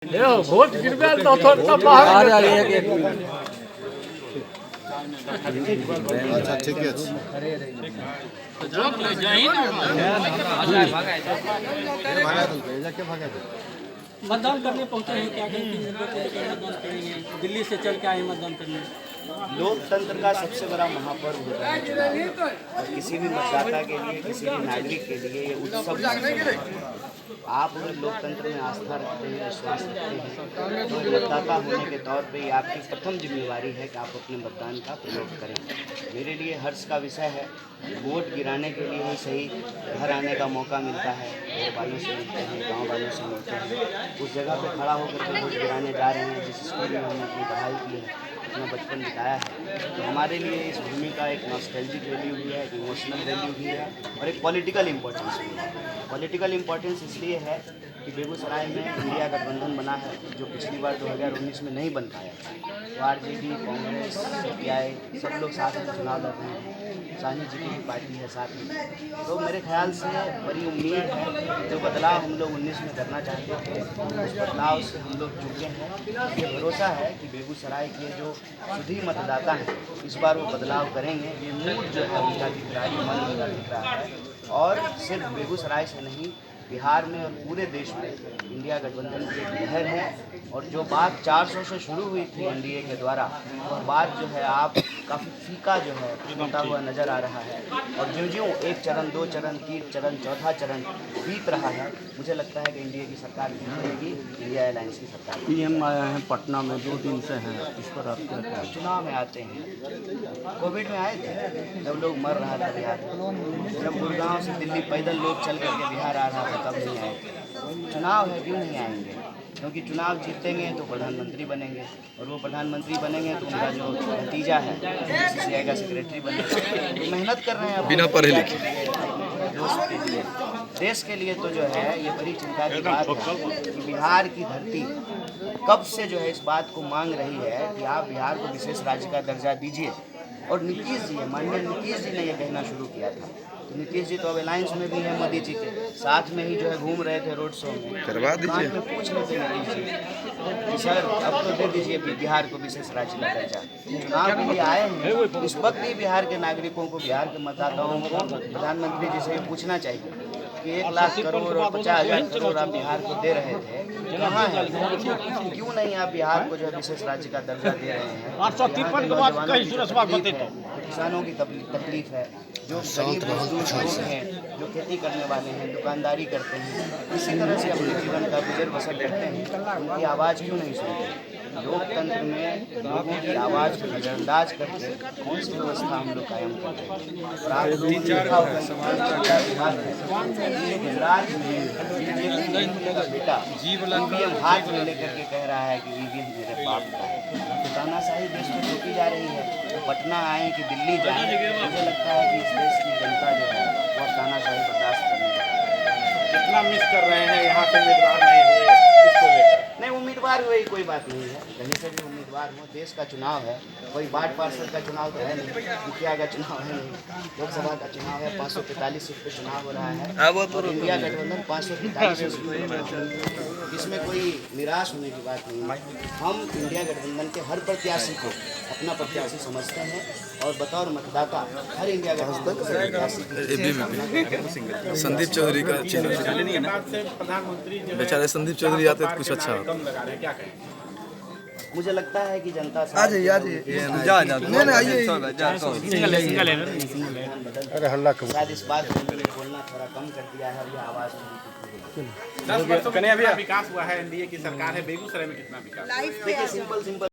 Vote गिरबेल तो बाहर अच्छा ठीक है मतदान करने पहुंचे हैं क्या मतदान करेंगे? दिल्ली से चल के आए मतदान करने। लोकतंत्र का सबसे बड़ा महापर्व होता है चुनाव। और किसी भी मतदाता के लिए, किसी भी नागरिक के लिए ये उत्सव। आप अगर लोकतंत्र में आस्था रखते हैं, विश्वास रखते हैं, तो मतदाता होने के तौर पे ये आपकी प्रथम जिम्मेवारी है कि आप अपने मतदान का प्रयोग करें। मेरे लिए हर्ष का विषय है, वोट गिराने के लिए ही सही घर आने का मौका मिलता है, घर वालों से मिलते हैं, गाँव वालों से मिलते हैं, उस जगह पे खड़ा होकर के वोट गिराने जा रहे हैं जिस स्कूल में हमने अपनी पढ़ाई की है, अपना बचपन बिताया है। तो हमारे लिए इस भूमि का एक नॉस्टैल्जिक वैल्यू भी है, एक इमोशनल वैल्यू भी है और एक पॉलिटिकल इम्पोर्टेंस भी है। पॉलिटिकल इम्पोर्टेंस इसलिए है कि बेगूसराय में इंडिया गठबंधन बना है जो पिछली बार 2019 में नहीं बन पाया था। तो आरजेडी, कांग्रेस, सीपीआई सब लोग साथ में चुनाव लड़ रहे हैं, सानी जी की भी पार्टी है साथ में। तो मेरे ख्याल से बड़ी उम्मीद है, जो बदलाव हम लोग 19 में करना चाहते थे उस बदलाव से हम लोग चुके हैं। ये भरोसा है कि बेगूसराय के जो शुद्ध मतदाता हैं इस बार वो बदलाव करेंगे। ये मूड जो है उनका दिख रहा है, ये मन उनका दिख रहा है। और सिर्फ बेगूसराय से नहीं, बिहार में और पूरे देश में इंडिया गठबंधन की एक लहर है। और जो बात 400 से शुरू हुई थी एनडीए के द्वारा, वो बात जो है आप काफ़ी फीका जो है होता हुआ नज़र आ रहा है। और ज्यों-ज्यों एक चरण, दो चरण, तीन चरण, चौथा चरण बीत रहा है, मुझे लगता है कि एनडीए की सरकार जीतेगी, इंडिया अलायंस की सरकार। पीएम आए हैं पटना में, 2 दिन से हैं, इस पर आप क्या कहें? चुनाव में आते हैं, कोविड में आए थे जब लोग मर रहा था बिहार में, जब गुड़गांव से दिल्ली पैदल लोग चल करके बिहार आ रहा था तब नहीं आए थे। चुनाव है, क्यों नहीं आएंगे? क्योंकि चुनाव जीतेंगे तो प्रधानमंत्री बनेंगे, और वो प्रधानमंत्री बनेंगे तो उनका जो नतीजा है बीसीसीआई का सेक्रेटरी बनेगा। तो मेहनत कर रहे हैं बिना पढ़े लिखे दोस्त के लिए, देश के लिए। तो जो है ये बड़ी चिंता की बात है कि बिहार की धरती कब से जो है इस बात को मांग रही है कि आप बिहार को विशेष राज्य का दर्जा दीजिए। और नीतीश जी, माननीय नीतीश जी ने यह कहना शुरू किया था। तो नीतीश जी तो अब अलायंस में भी हैं मोदी जी के साथ में ही जो है घूम रहे थे रोड शो में, करवा दीजिए। में पूछ लेते नीतीश जी कि सर अब तो दे दीजिए बिहार को विशेष राज्य का दर्जा। चुनाव के लिए आए हैं, इस वक्त ही बिहार के नागरिकों को, बिहार के मतदाताओं को प्रधानमंत्री जी से ये पूछना चाहिए कि 1 लाख करोड़ और 50,000 करोड़ आप बिहार को दे रहे थे, कहाँ है? क्यों नहीं आप बिहार को जो है विशेष राज्य का दर्जा दे रहे हैं? किसानों की तकलीफ है, जो गरीब मजदूर हैं, जो खेती करने वाले हैं, दुकानदारी करते हैं, इसी तरह से अपने जीवन का गुजर बसर करते हैं, उनकी आवाज़ क्यों नहीं सुनते? लोकतंत्र में लोगों की आवाज़ को नज़रअंदाज करके कौन सी व्यवस्था हम लोग कायम करते हैं? और आप लोगों ने देखा होगा गुजरात में बीजेपी का बेटा ईवीएम हाथ में लेकर के कह रहा है कि ईवीएम मेरे बाप का है। तो तानाशाही देश में रोकी जा रही है। तो पटना आए कि दिल्ली जाए, मुझे लगता है कि इस देश की जनता जो है वो तानाशाही बर्दाश्त करने लगी। कितना मिस कर रहे हैं यहाँ पे उम्मीदवार नहीं हुए इसको लेकर? नहीं, उम्मीदवार हुए कोई बात नहीं है, कहीं से भी उम्मीदवार हो, देश का चुनाव है, कोई वार्ड पार्षद का चुनाव तो है नहीं, मुखिया का चुनाव है नहीं, लोकसभा का चुनाव है, 545 सीट पे चुनाव हो रहा है और इंडिया गठबंधन 545 सीट पे, इसमें कोई निराश होने की बात नहीं है। हम इंडिया गठबंधन के हर प्रत्याशी को अपना प्रत्याशी समझते हैं और बतौर मतदाता हर इंडिया गठबंधन के प्रत्याशी संदीप चौधरी का प्रधानमंत्री बेचारे संदीप चौधरी आते तो कुछ अच्छा होता। क्या कहें? मुझे लगता है कि जनता अरे हल्ला शायद इस बात को बोलना थोड़ा कम कर दिया है और यह आवाज़ 10 वर्षों में कितना विकास हुआ है? एनडीए की सरकार है, बेगूसराय में कितना विकास? देखिए सिंपल